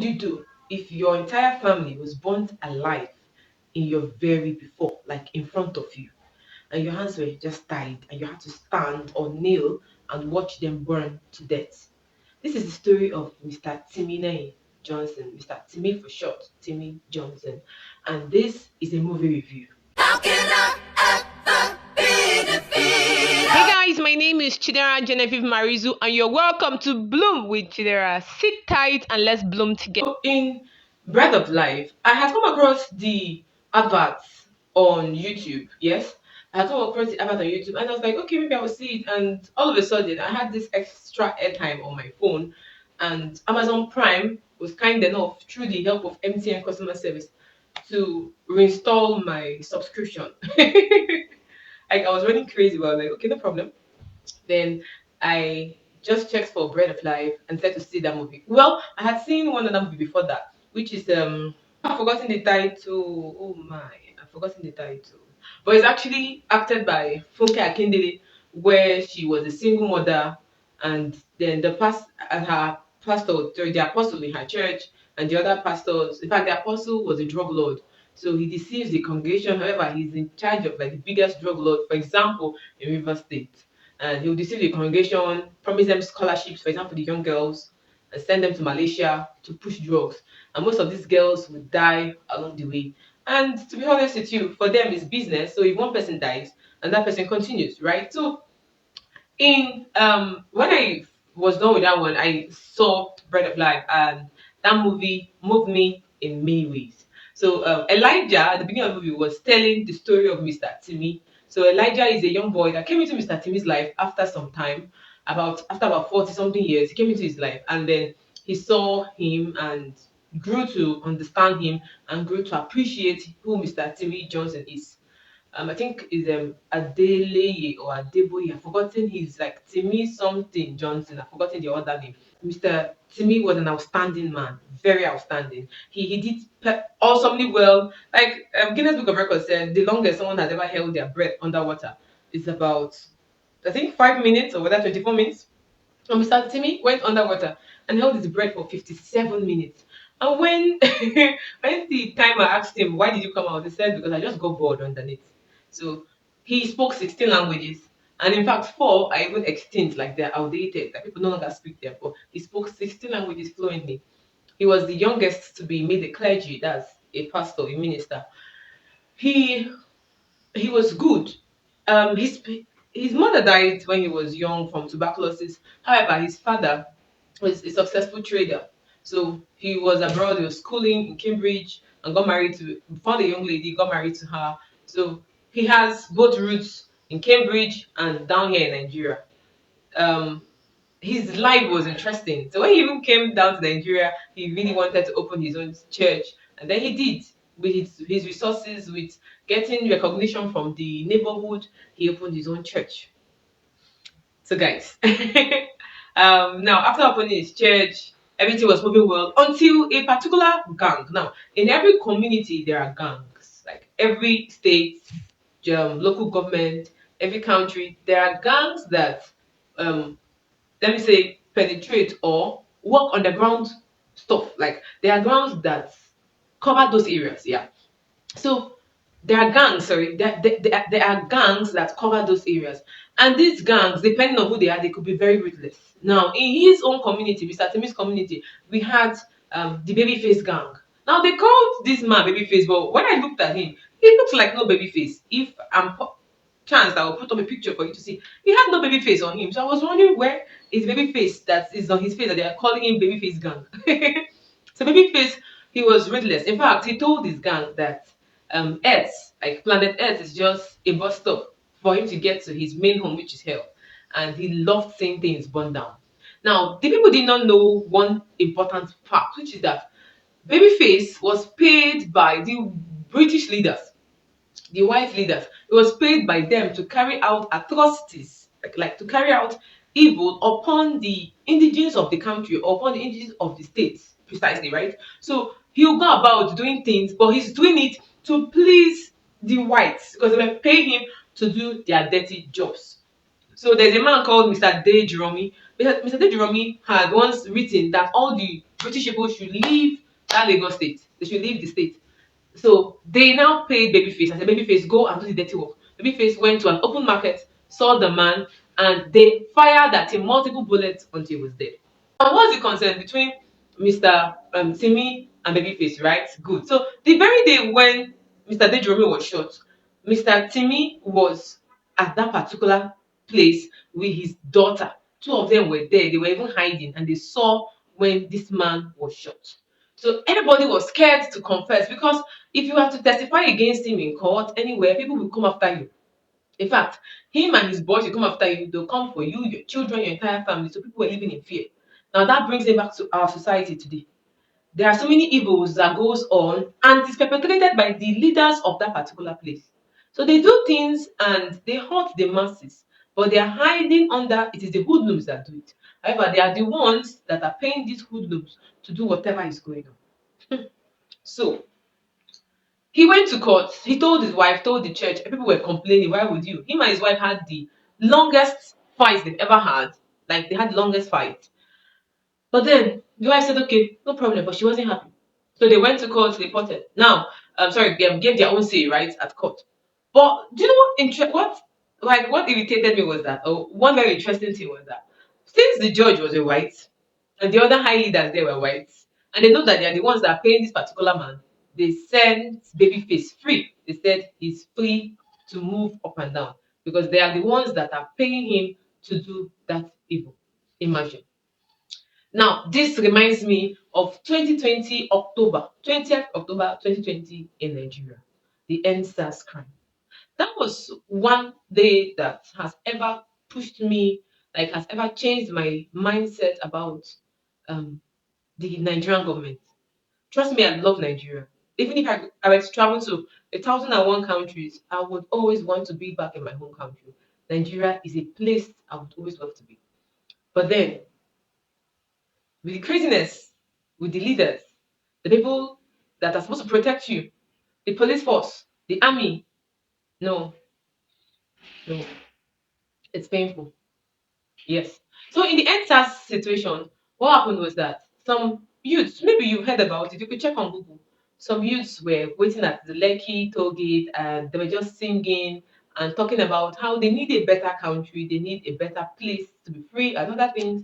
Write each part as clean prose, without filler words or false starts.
you do if your entire family was burnt alive in your very before, like in front of you, and your hands were just tied, and you had to stand or kneel and watch them burn to death? This is the story of Mr. Timi Johnson, Mr. Timi for short, Timi Johnson, and this is a movie review. How can I ever be defeated? Hey guys, my name is Chidera Genevieve Marizu, and you're welcome to Bloom with Chidera. Sit tight and let's bloom together. In Breath of Life, I had come across the adverts on YouTube. Yes, I had come across the advert on YouTube, and I was like, okay, maybe I will see it. And all of a sudden, I had this extra airtime on my phone, and Amazon Prime was kind enough, through the help of MTN customer service, to reinstall my subscription. Like I was running crazy, but I was like, okay, no problem. Then I just checked for Bread of Life and said to see that movie. Well, I had seen one other movie before that, which is I've forgotten the title. Oh my, I've forgotten the title. But it's actually acted by Funke Akindele, where she was a single mother, and then her pastor, sorry, the apostle in her church, and the other pastors. In fact, the apostle was a drug lord. So he deceives the congregation. However, he's in charge of like the biggest drug lord, for example, in River State. And he will deceive the congregation, promise them scholarships, for example, the young girls, and send them to Malaysia to push drugs. And most of these girls would die along the way. And to be honest with you, for them it's business. So if one person dies and that person continues, right? So in when I was done with that one, I saw Bread of Life, and that movie moved me in many ways. So Elijah at the beginning of the movie was telling the story of Mr. Timi. So Elijah is a young boy that came into Mr. Timi's life after some time, about after about 40 something years. He came into his life, and then he saw him and grew to understand him and grew to appreciate who Mr. Timi Johnson is. I think is Adeleye or Adeboye. I've forgotten his like Timmy something Johnson. I've forgotten the other name. Mr. Timmy was an outstanding man, very outstanding. He did awesomely well. Like Guinness Book of Records said, the longest someone has ever held their breath underwater is about, I think, 5 minutes or whether 24 minutes. And Mr. Timmy went underwater and held his breath for 57 minutes. And when when the timer asked him, why did you come out? He said, because I just got bored underneath. So he spoke 16 languages. And in fact, four are even extinct, like they're outdated, like people no longer speak them. But he spoke 16 languages fluently. He was the youngest to be made a clergy, that's a pastor, a minister. He he was good. His mother died when he was young from tuberculosis. However, his father was a successful trader. So he was abroad, he was schooling in Cambridge and got married to, found a young lady, got married to her. So he has both roots in Cambridge and down here in Nigeria. Um, his life was interesting. So when he even came down to Nigeria, he really wanted to open his own church, and then he did with his resources, with getting recognition from the neighborhood. He opened his own church. So, guys, now after opening his church, everything was moving well until a particular gang. Now, in every community, there are gangs. Like every state, local government, every country, there are gangs that um, let me say penetrate or work underground stuff. Like there are grounds that cover those areas. Yeah. So there are gangs, sorry, there are gangs that cover those areas. And these gangs, depending on who they are, they could be very ruthless. Now, in his own community, Mr. Timi's community, we had the Babyface gang. Now, they called this man Babyface, but when I looked at him, he looks like no Babyface. If I'm chance, I will put up a picture for you to see. He had no baby face on him. So I was wondering where is baby face that is on his face that they are calling him babyface gang. So babyface, he was ruthless. In fact, he told his gang that Earth, like planet Earth, is just a bus stop for him to get to his main home, which is hell. And he loved seeing things burn down. Now, the people did not know one important fact, which is that Babyface was paid by the British leaders, the white leaders. It was paid by them to carry out atrocities, like to carry out evil upon the indigenes of the country or upon the indigenes of the states, precisely, right? So he'll go about doing things, but he's doing it to please the whites because they were paying him to do their dirty jobs. So there's a man called Mr. Dejiromi. Mr. Dejiromi had once written that all the British people should leave that Lagos state. They should leave the state. So they now paid Babyface and said, Babyface, go and do the dirty work. Babyface went to an open market, saw the man, and they fired at him multiple bullets until he was dead. And what's the concern between Mr. Timi and Babyface, right? Good. So the very day when Mr. Dejomi was shot, Mr. Timi was at that particular place with his daughter. Two of them were there. They were even hiding, and they saw when this man was shot. So everybody was scared to confess because if you have to testify against him in court anywhere, people will come after you. In fact, him and his boys will come after you. They'll come for you, your children, your entire family. So people were living in fear. Now that brings it back to our society today. There are so many evils that goes on, and it's perpetrated by the leaders of that particular place. So they do things and they hurt the masses, but they are hiding under it is the hoodlums that do it. However, they are the ones that are paying these hoodlums to do whatever is going on. So he went to court. He told his wife, told the church, and people were complaining. Why would you? Him and his wife had the longest fight they've ever had. Like they had the longest fight. But then the wife said, okay, no problem, but she wasn't happy. So they went to court, reported. Now, I'm sorry, they gave their own say, right, at court. But do you know what irritated me was that, oh, one very interesting thing was that since the judge was a white and the other high leaders there were white, and they know that they are the ones that are paying this particular man, they sent Babyface free. They said he's free to move up and down because they are the ones that are paying him to do that evil. Imagine. Now, this reminds me of 2020 October, 20th October 2020 in Nigeria, the NSAS crime. That was one day that has ever pushed me, like has ever changed my mindset about um, the Nigerian government. Trust me, I love Nigeria. Even if I were to travel to 1,001 countries, I would always want to be back in my home country. Nigeria is a place I would always love to be. But then with the craziness, with the leaders, the people that are supposed to protect you, the police force, the army. No, no, it's painful. Yes. So in the NSAS situation, what happened was that some youths, maybe you've heard about it, you could check on Google. Some youths were waiting at the Lekki toll gate and they were just singing and talking about how they need a better country, they need a better place to be free and other things.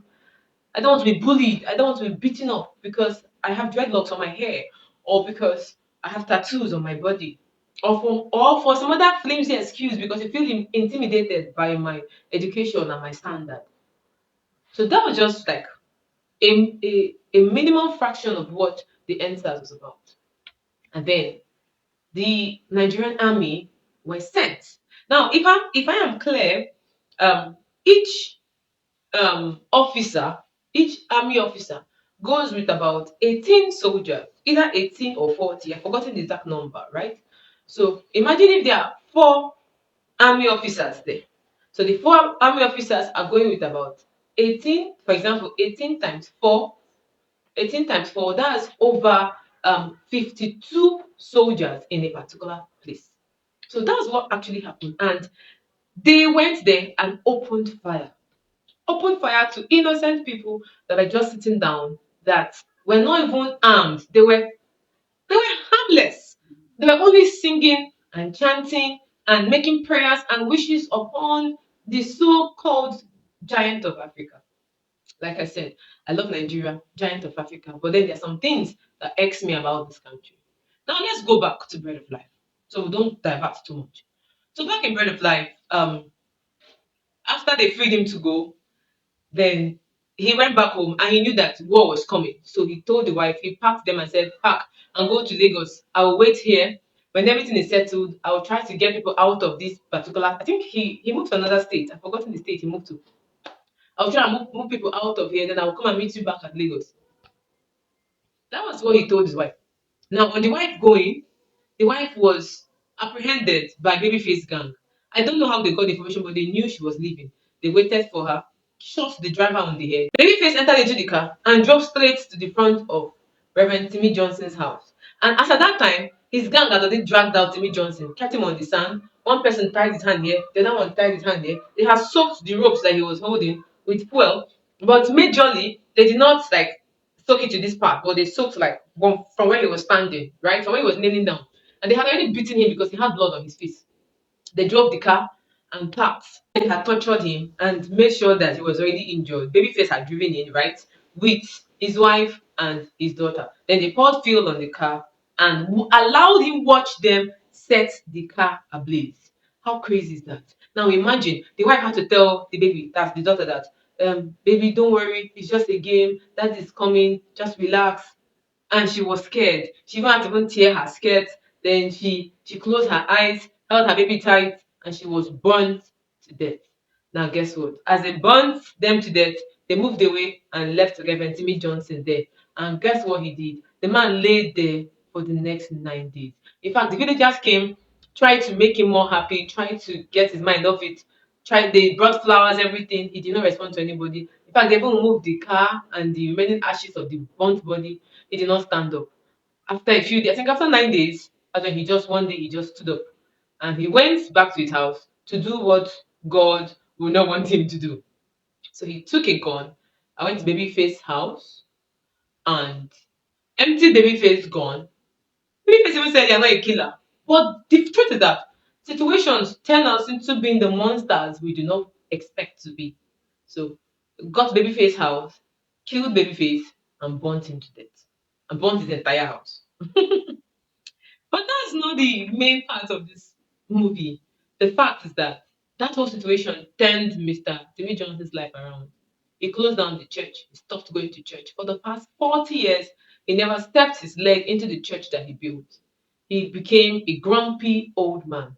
I don't want to be bullied. I don't want to be beaten up because I have dreadlocks on my hair or because I have tattoos on my body or for some other flimsy excuse because you feel intimidated by my education and my standard. So that was just like a minimal fraction of what the NSAS was about. And then the Nigerian army were sent. Now, if I am clear, each officer, each army officer goes with about 18 soldiers, either 18 or 40. I've forgotten the exact number, right? So imagine if there are four army officers there. So the four army officers are going with about 18, for example, 18 times 4, 18 times 4, that's over 52 soldiers in a particular place. So that's what actually happened. And they went there and opened fire to innocent people that were just sitting down that were not even armed. They were harmless. They were only singing and chanting and making prayers and wishes upon the so-called giant of Africa. Like I said, I love Nigeria, giant of Africa, but then there are some things that irks me about this country. Now let's go back to Bread of Life. So we don't divert too much. So back in Bread of Life, after they freed him to go, then he went back home and he knew that war was coming. So he told the wife, he packed them and said, pack and go to Lagos. I will wait here. When everything is settled, I will try to get people out of this particular. I think he moved to another state. I've forgotten the state he moved to. I will try and move people out of here, then I will come and meet you back at Lagos. That was what he told his wife. Now, on the wife going, the wife was apprehended by Babyface gang. I don't know how they got the information, but they knew she was leaving. They waited for her, shot the driver on the head. Babyface entered into the car and drove straight to the front of Reverend Timi Johnson's house. And as at that time, his gang had already dragged out Timi Johnson, kept him on the sand, One person tied his hand here, the other one tied his hand here. They had soaked the ropes that he was holding with fuel, but majorly they did not like soak it to this part, but they soaked like from where he was standing, right? From where he was kneeling down. And they had already beaten him because he had blood on his face. They drove the car and parked. They had tortured him and made sure that he was already injured. Babyface had driven in, right, with his wife and his daughter. Then they poured fuel on the car and allowed him watch them set the car ablaze. How crazy is that? Now imagine the wife had to tell the baby, that's the daughter, that baby, don't worry, it's just a game. That is coming. Just relax. And she was scared. She even had to even tear her skirt. Then she closed her eyes, held her baby tight, and she was burnt to death. Now guess what? As they burnt them to death, they moved away and left Reverend Timmy Johnson there. And guess what he did? The man laid there for the next 9 days. In fact, the villagers came, tried to make him more happy, tried to get his mind off it. Tried, they brought flowers, everything. He did not respond to anybody. In fact, they even moved the car and the remaining ashes of the burnt body. He did not stand up. After a few days, I think after 9 days, that's when he just one day he just stood up and he went back to his house to do what God would not want him to do. So he took a gun. I went to Babyface's house and emptied Babyface gun. Babyface even said you're not a killer. But the truth is that situations turn us into being the monsters we do not expect to be. So got to Babyface's house, killed Babyface, and burnt him to death. And burnt his entire house. But that's not the main part of this movie. The fact is that that whole situation turned Mr. Timi Johnson's life around. He closed down the church. He stopped going to church. For the past 40 years, he never stepped his leg into the church that he built. He became a grumpy old man.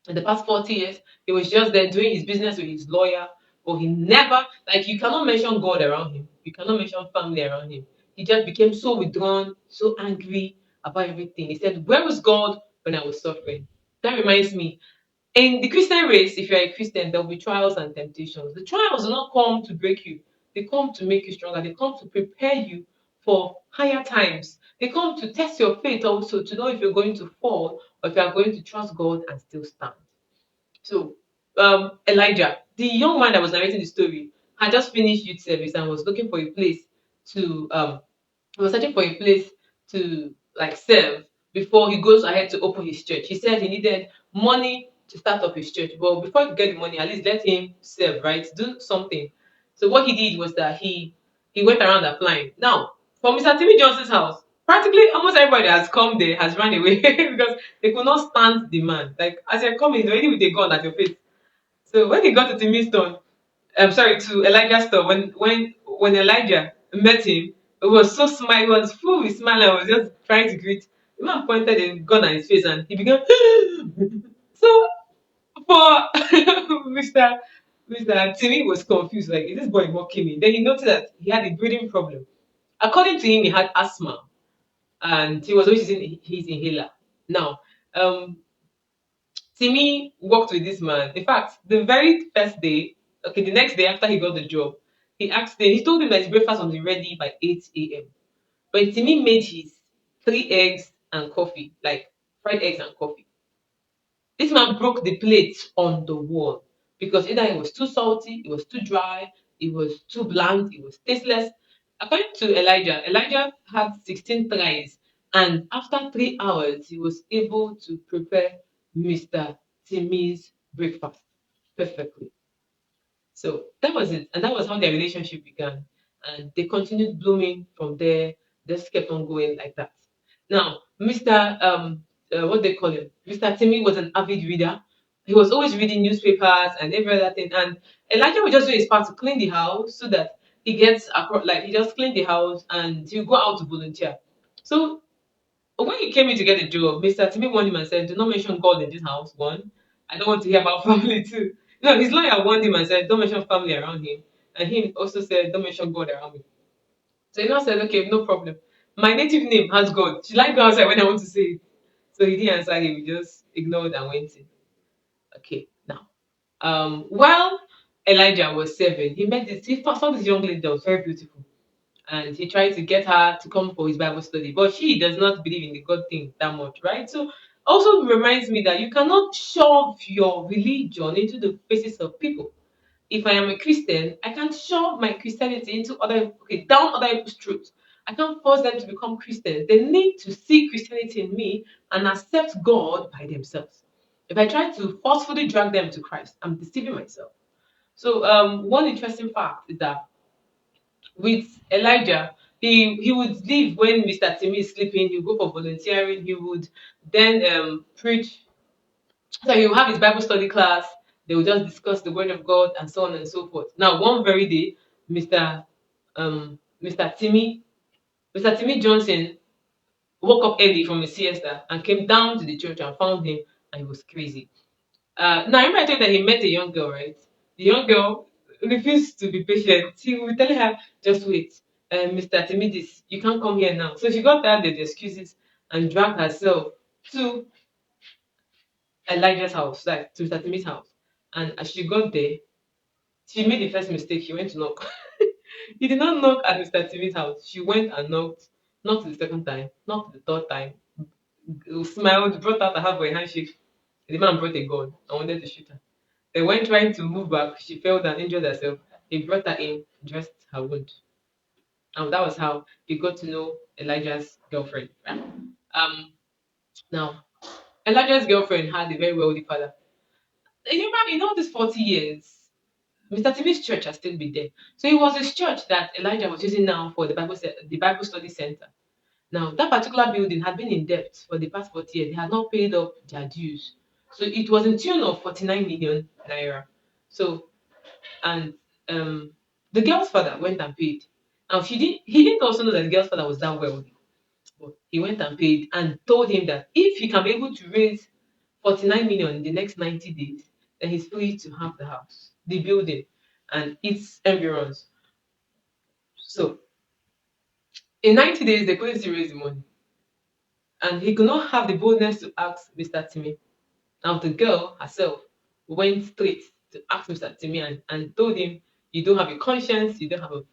In the past 40 years, he was just there doing his business with his lawyer, but he never, like, you cannot mention God around him. You cannot mention family around him. He just became so withdrawn, so angry about everything. He said, where was God when I was suffering? That reminds me, in the Christian race, if you're a Christian, there will be trials and temptations. The trials do not come to break you, they come to make you stronger, they come to prepare you for higher times. They come to test your faith also to know if you're going to fall or if you are going to trust God and still stand. So, Elijah, the young man that was narrating the story, had just finished youth service and was looking for a place to he was searching for a place to like serve before he goes ahead to open his church. He said he needed money to start up his church, but before he could get the money, at least let him serve, right? Do something. So what he did was that he went around applying. Now, from Mr. Timmy Johnson's house, practically almost everybody that has come there has run away because they could not stand the man. Like as you're coming, he's already with a gun at your face. So when he got to Timmy's store, I'm sorry, to Elijah's store, when Elijah met him, it was so smile, he was full with smile and was just trying to greet. The man pointed a gun at his face and he began so for Mr. Timmy was confused, like, is this boy mocking me? Then he noticed that he had a breathing problem. According to him, he had asthma and he was always using his inhaler. Now, um, Timmy worked with this man. In fact, the very first day, okay, the next day after he got the job, he told him that his breakfast was ready by 8 a.m. But Timmy made his 3 eggs and coffee, like fried eggs and coffee. This man broke the plate on the wall because either it was too salty, it was too dry, it was too bland, it was tasteless. According to Elijah, Elijah had 16 tries, and after 3 hours, he was able to prepare Mr. Timmy's breakfast perfectly. So that was it. And that was how their relationship began. And they continued blooming from there. Just kept on going like that. Now, Mr. What they call him? Mr. Timmy was an avid reader. He was always reading newspapers and every other thing. And Elijah would just do his part to clean the house so that he gets across, like he just cleaned the house and he'll go out to volunteer. So when he came in to get a job, Mr. Timmy warned him and said, do not mention God in this house. One, I don't want to hear about family too. No, his lawyer warned him and said, don't mention family around him. And he also said, don't mention God around me. So he now said, okay, no problem. My native name has God. Should I go outside when I want to say it? So he didn't answer him. He just ignored and went in. Okay, now. While Elijah was serving, he saw this young lady that was very beautiful and he tried to get her to come for his Bible study. But she does not believe in the God thing that much, right? So also reminds me that you cannot shove your religion into the faces of people. If I am a Christian, I can't shove my Christianity into other down other people's throats. I can't force them to become Christians. They need to see Christianity in me and accept God by themselves. If I try to forcefully drag them to Christ, I'm deceiving myself. So one interesting fact is that with Elijah, he would leave when Mr. Timi is sleeping. He would go for volunteering. He would then preach. So he will have his Bible study class. They will just discuss the word of God and so on and so forth. Now, one very day, Mr. Mr. Timi Johnson woke up early from a siesta and came down to the church and found him, and he was crazy. Now, remember I told you that he met a young girl, right? The young girl refused to be patient. He would tell her, just wait, Mr. Timidis, you can't come here now. So she got tired of the excuses and dragged herself to Elijah's house, like to Mr. Timi's house. And as she got there, she made the first mistake. She went to knock. He did not knock at Mr. Timi's house. She went and knocked the second time, knocked the third time, smiled, brought out a hand for a handshake. The man brought a gun and wanted to shoot her. Then when trying to move back, she fell and injured herself. He brought her in, dressed her wound. And that was how he got to know Elijah's girlfriend. Right? Now, Elijah's girlfriend had a very wealthy father. And you remember, in all these 40 years, Mr. Timi's church has still been there. So it was his church that Elijah was using now for the Bible study center. Now, that particular building had been in debt for the past 40 years. They had not paid up their dues. So it was in tune of 49 million naira. So and um the girl's father went and paid. Now he didn't also know that the girl's father was that wealthy. But he went and paid and told him that if he can be able to raise 49 million in the next 90 days, then he's free to have the house, the building, and its environs. So in 90 days, they couldn't still raise the money. And he could not have the boldness to ask Mr. Timmy. Now the girl herself went straight to ask Mr. Timi and told him, you don't have a conscience, you don't love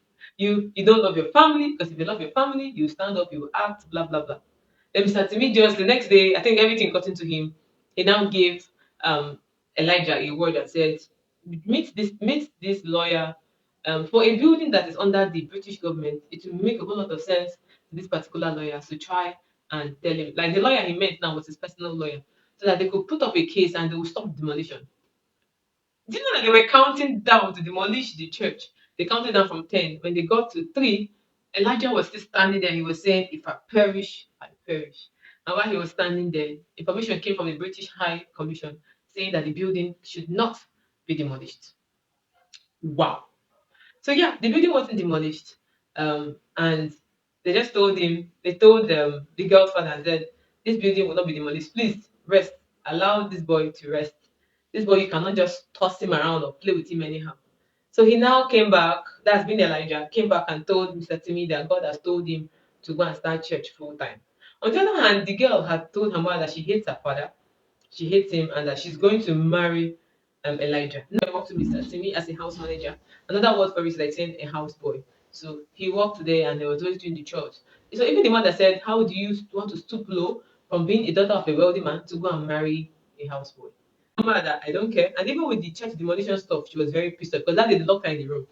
your family, because if you love your family, you stand up, you will act, blah blah blah. Then Mr. Timi just the next day, I think everything got into him. He now gave Elijah a word that said, meet this lawyer for a building that is under the British government. It will make a whole lot of sense to this particular lawyer to try and tell him. Like the lawyer he met now was his personal lawyer, so that they could put up a case and they would stop demolition. Do you know that they were counting down to demolish the church? They counted down from 10. When they got to 3, Elijah was still standing there. He was saying, if I perish, I perish. And while he was standing there, information came from the British High Commission saying that the building should not be demolished. Wow. So yeah, the building wasn't demolished, and they just told him. They told the girl's father and said, "This building will not be demolished. Please rest. Allow this boy to rest. This boy, you cannot just toss him around or play with him anyhow." So he now came back. That's been Elijah. Came back and told Mr. Timmy that God has told him to go and start church full time. On the other hand, the girl had told her mother that she hates her father, she hates him, and that she's going to marry Elijah. Now I worked with Mr. Timi as a house manager. Another word for it is like saying a house boy. So he worked there and they was always doing the chores. So even the mother said, how do you want to stoop low from being a daughter of a wealthy man to go and marry a houseboy? Mother, I don't care. And even with the church demolition stuff, she was very pissed off because that day they locked her in the room.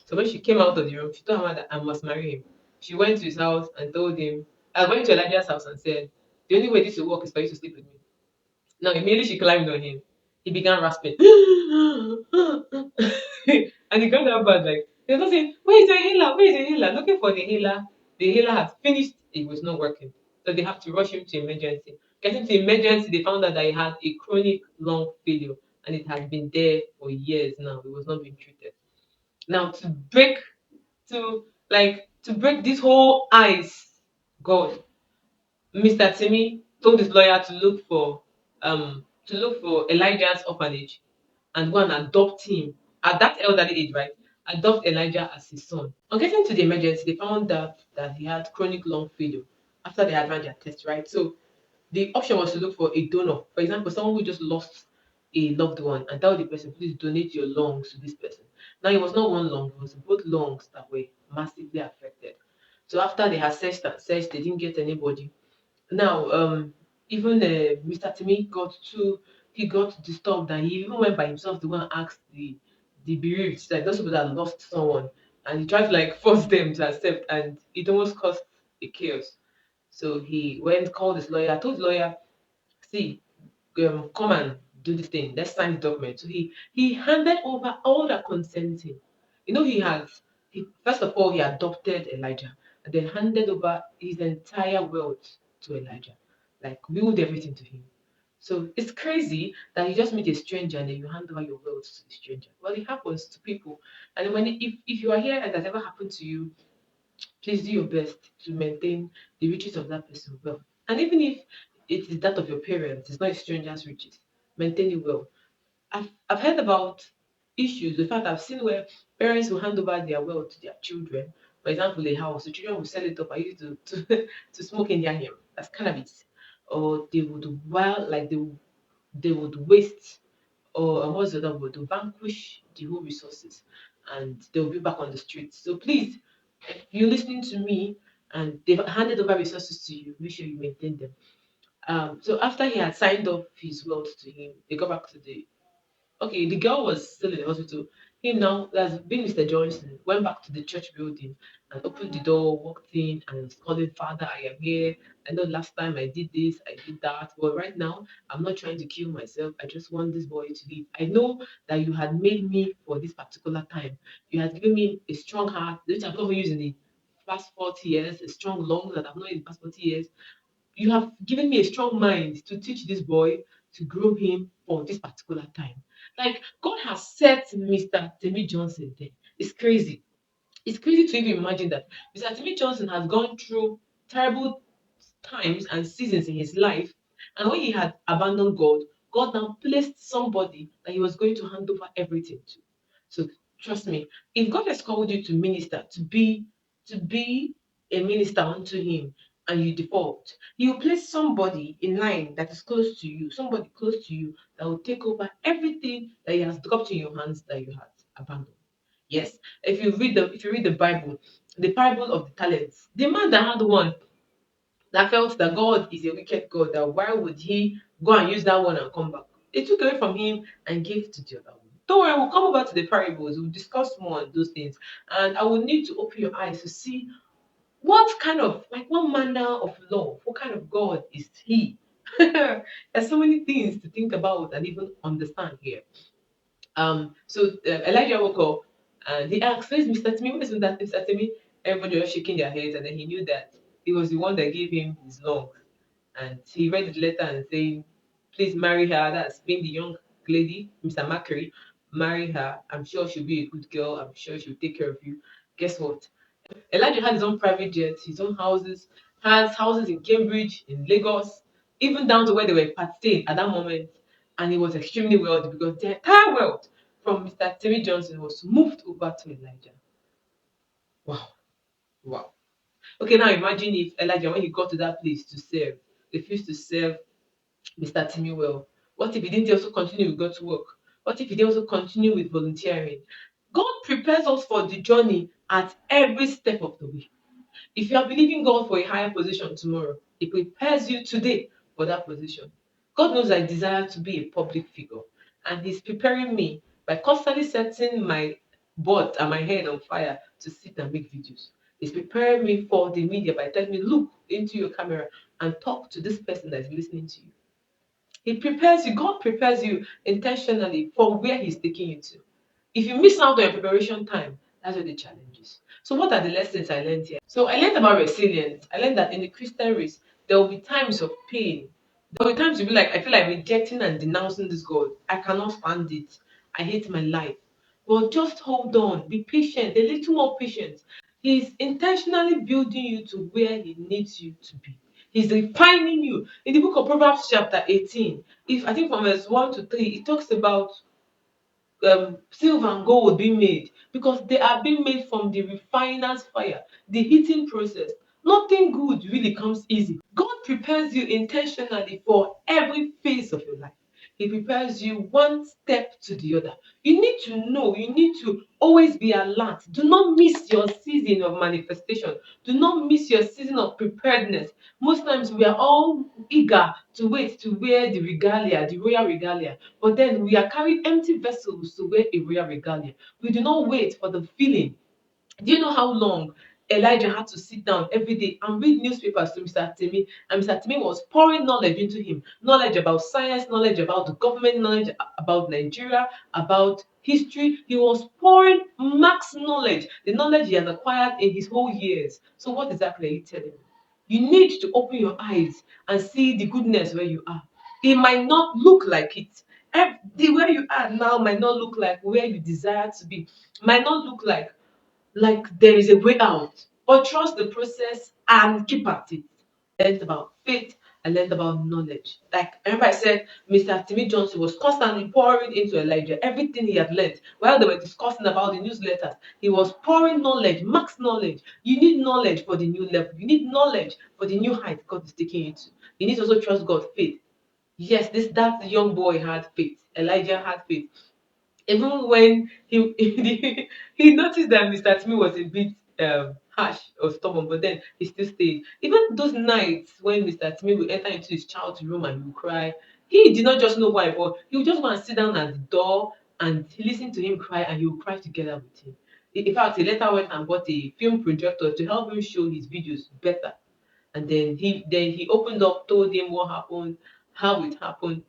So when she came out of the room, she told her mother, I must marry him. She went to his house and told him, I went to Elijah's house and said, the only way this will work is for you to sleep with me. Now, immediately she climbed on him. He began rasping. And he got that bad, like, he was not saying, where is the healer? Where is the healer? Looking for the healer. The healer had finished, it was not working. So they have to rush him to emergency. Getting to emergency, they found out that he had a chronic lung failure and it had been there for years now. It was not being treated. Now to break this whole ice, God, Mr. Timmy told his lawyer to look for Elijah's orphanage and go and adopt him at that elderly age, right? Adopt Elijah as his son. On getting to the emergency, they found out that he had chronic lung failure after they had run their test, right? So the option was to look for a donor. For example, someone who just lost a loved one and tell the person, please donate your lungs to this person. Now it was not one lung, it was both lungs that were massively affected. So after they had searched and searched, they didn't get anybody. Now, Even Mr. Timi got too, he got disturbed and he even went by himself to go and ask the bereaved, like those people that lost someone, and he tried to like force them to accept, and it almost caused a chaos. So he went, called his lawyer, told the lawyer, see, come and do this thing. Let's sign the document. So he handed over all that concerns him. You know, he first of all he adopted Elijah and then handed over his entire wealth to Elijah, like willed everything to him. So it's crazy that you just meet a stranger and then you hand over your wealth to the stranger. Well, it happens to people, and when if you are here and that ever happened to you, please do your best to maintain the riches of that person well. And even if it is that of your parents, it's not a stranger's riches, maintain it well. I've heard about issues. In fact, I've seen where parents will hand over their wealth to their children. For example, a house, the children will sell it up and use it to smoke in their home. That's cannabis. Or they would they would waste, or what's the other word, to vanquish the whole resources, and they'll be back on the streets. So please, if you're listening to me and they've handed over resources to you, make sure you maintain them. So after he had signed off his wealth to him, they got back to the, okay, the girl was still in the hospital. Him now, that's been Mr. Johnson, went back to the church building and opened the door, walked in, and was calling, Father, I am here. I know last time I did this, I did that. But right now, I'm not trying to kill myself. I just want this boy to live. I know that you had made me for this particular time. You had given me a strong heart, which I've not used in the past 40 years, a strong lung that I've not in the past 40 years. You have given me a strong mind to teach this boy, to grow him for this particular time. Like God has set Mr. Timi Johnson there. It's crazy. It's crazy to even imagine that Mr. Timi Johnson has gone through terrible times and seasons in his life. And when he had abandoned God, God now placed somebody that he was going to hand over everything to. So trust me, if God has called you to minister, to be a minister unto him, and you default, he will place somebody in line that is close to you, somebody close to you that will take over everything that he has dropped in your hands that you had abandoned. Yes, if you read the Bible, the parable of the talents, the man that had one that felt that God is a wicked God, that why would he go and use that one and come back? They took away from him and gave to the other one. Don't worry, we'll come over to the parables, we'll discuss more on those things. And I will need to open your eyes to see what kind of, like, what manner of love, what kind of God is he? There's so many things to think about and even understand here. So Elijah woke up and he asked, where's Mr. Timmy? Where's that Mr. Timmy? Everybody was shaking their heads, and then he knew that he was the one that gave him his lungs. And he read the letter and saying, please marry her. That's being the young lady, Mr. Macri. Marry her. I'm sure she'll be a good girl. I'm sure she'll take care of you. Guess what? Elijah had his own private jet, his own houses, has houses in Cambridge, in Lagos, even down to where they were staying at that moment. And he was extremely wealthy because the entire wealth from Mr. Timi Johnson was moved over to Elijah. Wow, wow. Okay, now imagine if Elijah, when he got to that place to serve, refused to serve Mr. Timi well. What if he didn't also continue with God's work? What if he didn't also continue with volunteering? God prepares us for the journey at every step of the way. If you are believing God for a higher position tomorrow, He prepares you today for that position. God knows I desire to be a public figure, and He's preparing me by constantly setting my butt and my head on fire to sit and make videos. He's preparing me for the media by telling me, look into your camera and talk to this person that is listening to you. He prepares you, God prepares you intentionally for where He's taking you to. If you miss out on your preparation time, that's where the challenge is. So, what are the lessons I learned here? So, I learned about resilience. I learned that in the Christian race, there will be times of pain. There will be times you'll be like, I feel like rejecting and denouncing this God. I cannot stand it. I hate my life. But just hold on, be patient, a little more patience. He's intentionally building you to where He needs you to be. He's refining you. In the book of Proverbs, chapter 18, if I think from verse 1 to 3, it talks about silver and gold being made because they are being made from the refiner's fire, the heating process. Nothing good really comes easy. God prepares you intentionally for every phase of your life. He prepares you one step to the other. You need to know, you need to always be alert. Do not miss your season of manifestation. Do not miss your season of preparedness. Most times we are all eager to wait to wear the regalia, the royal regalia, but then we are carrying empty vessels to wear a royal regalia. We do not wait for the feeling. Do you know how long Elijah had to sit down every day and read newspapers to Mr. Timi? And Mr. Timi was pouring knowledge into him, knowledge about science, knowledge about the government, knowledge about Nigeria, about history. He was pouring max knowledge, the knowledge he has acquired in his whole years. So, what exactly are you telling me? You need to open your eyes and see the goodness where you are. It might not look like it. The where you are now might not look like where you desire to be. Might not look like there is a way out, but trust the process and keep at it. I learned about faith. I learned about knowledge. Like I remember I said, Mr. Timi Johnson was constantly pouring into Elijah everything he had learned. While they were discussing about the newsletters, he was pouring knowledge, max knowledge. You need knowledge for the new level. You need knowledge for the new height God is taking you to. You need to also trust God's faith. Yes, this that young boy had faith. Elijah had faith. Even when he noticed that Mr. Timi was a bit harsh or stubborn, but then he still stayed. Even those nights when Mr. Timi would enter into his child's room and he would cry, he did not just know why, but he would just go and sit down at the door and listen to him cry, and he would cry together with him. In fact, he later went and bought a film projector to help him show his videos better. And then he opened up, told him what happened, how it happened.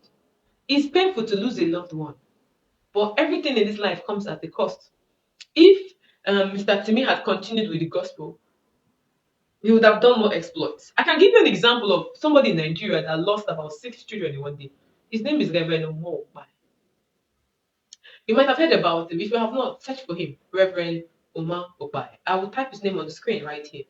It's painful to lose a loved one, but everything in this life comes at a cost. If Mr. Timi had continued with the gospel, he would have done more exploits. I can give you an example of somebody in Nigeria that lost about 6 children in one day. His name is Reverend Omo. You might have heard about him. If you have not, search for him, Reverend Omar Obai. I will type his name on the screen right here.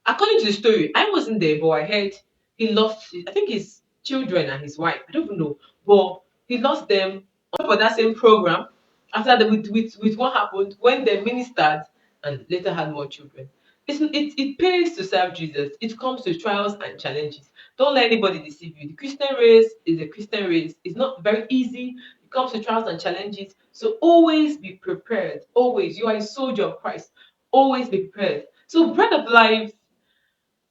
According to the story, I wasn't there, but I heard he lost, I think his children and his wife. I don't even know, but he lost them for that same program after with what happened when they ministered and later had more children. It pays to serve Jesus. It comes to trials and challenges. Don't let anybody deceive you. The Christian race is a Christian race. It's not very easy. It comes to trials and challenges. So always be prepared. Always. You are a soldier of Christ. Always be prepared. So bread of life,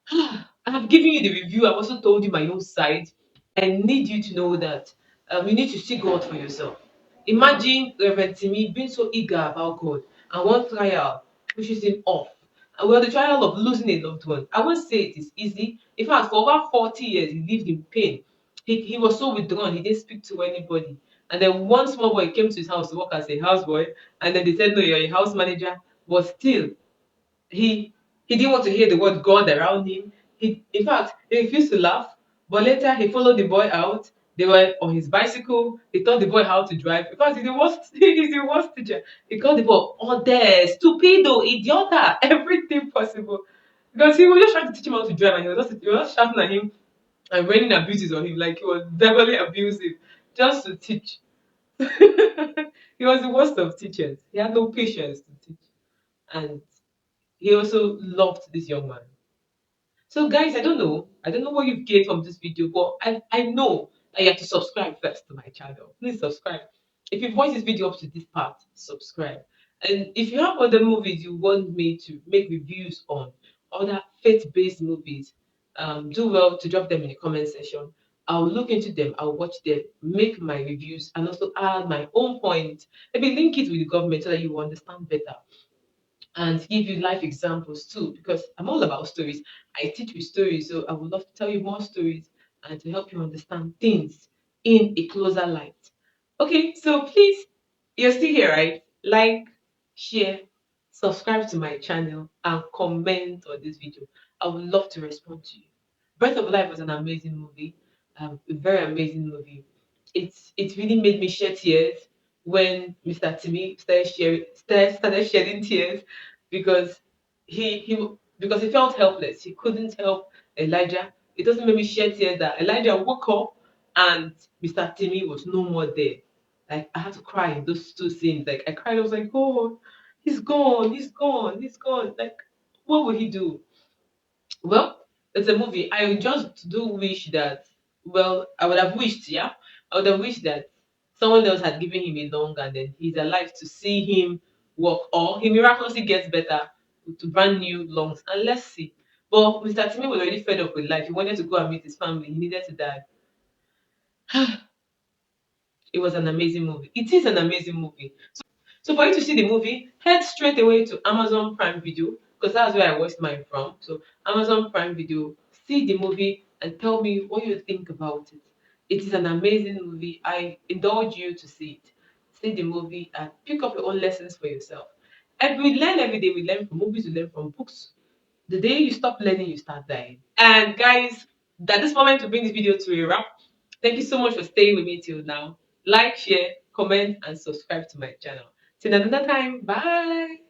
I have given you the review. I've also told you my own side. I need you to know that you need to seek God for yourself. Imagine Reverend Timmy being so eager about God, and one trial pushes him off. And well, the trial of losing a loved one. I won't say it is easy. In fact, for over 40 years, he lived in pain. He was so withdrawn, he didn't speak to anybody. And then one small boy came to his house to work as a houseboy, and then they said, no, you're a house manager. But still, he didn't want to hear the word God around him. In fact, he refused to laugh. But later, he followed the boy out. They were on his bicycle. He taught the boy how to drive because he's the worst. He's the worst teacher. He called the boy "Ode, stupido, idiota," everything possible, because he was just trying to teach him how to drive, and he was just shouting at him and raining abuses on him, like he was verbally abusive, just to teach. He was the worst of teachers. He had no patience to teach, and he also loved this young man. So, guys, I don't know. I don't know what you've gained from this video, but I know that you have to subscribe first to my channel. Please subscribe. If you've watched this video up to this part, subscribe. And if you have other movies you want me to make reviews on, other faith-based movies, do well to drop them in the comment section. I'll look into them, I'll watch them, make my reviews, and also add my own points. Maybe link it with the government so that you will understand better and give you life examples too, because I'm all about stories. I teach with stories, so I would love to tell you more stories and to help you understand things in a closer light. Okay, so please, you're still here, right? Like, share, subscribe to my channel, and comment on this video. I would love to respond to you. Breath of Life was an amazing movie, a very amazing movie. It really made me shed tears when Mr. Timmy started shedding tears because he felt helpless. He couldn't help Elijah. It doesn't make me shed tears that Elijah woke up and Mr. Timmy was no more there. Like I had to cry in those two scenes. Like I cried. I was like, "Oh, he's gone. He's gone. He's gone." Like, what will he do? Well, it's a movie. I just do wish that. Well, I would have wished, yeah, I would have wished that someone else had given him a lung and then he's alive to see him walk, or he miraculously gets better to brand new lungs. And let's see. But Mr. Timmy was already fed up with life. He wanted to go and meet his family. He needed to die. It was an amazing movie. It is an amazing movie. So for you to see the movie, head straight away to Amazon Prime Video because that's where I watched mine from. So Amazon Prime Video, see the movie and tell me what you think about it. It is an amazing movie. I indulge you to see it. See the movie and pick up your own lessons for yourself. And we learn every day. We learn from movies. We learn from books. The day you stop learning, you start dying. And guys, at this moment, to bring this video to a wrap, thank you so much for staying with me till now. Like, share, comment, and subscribe to my channel. Till another time, bye.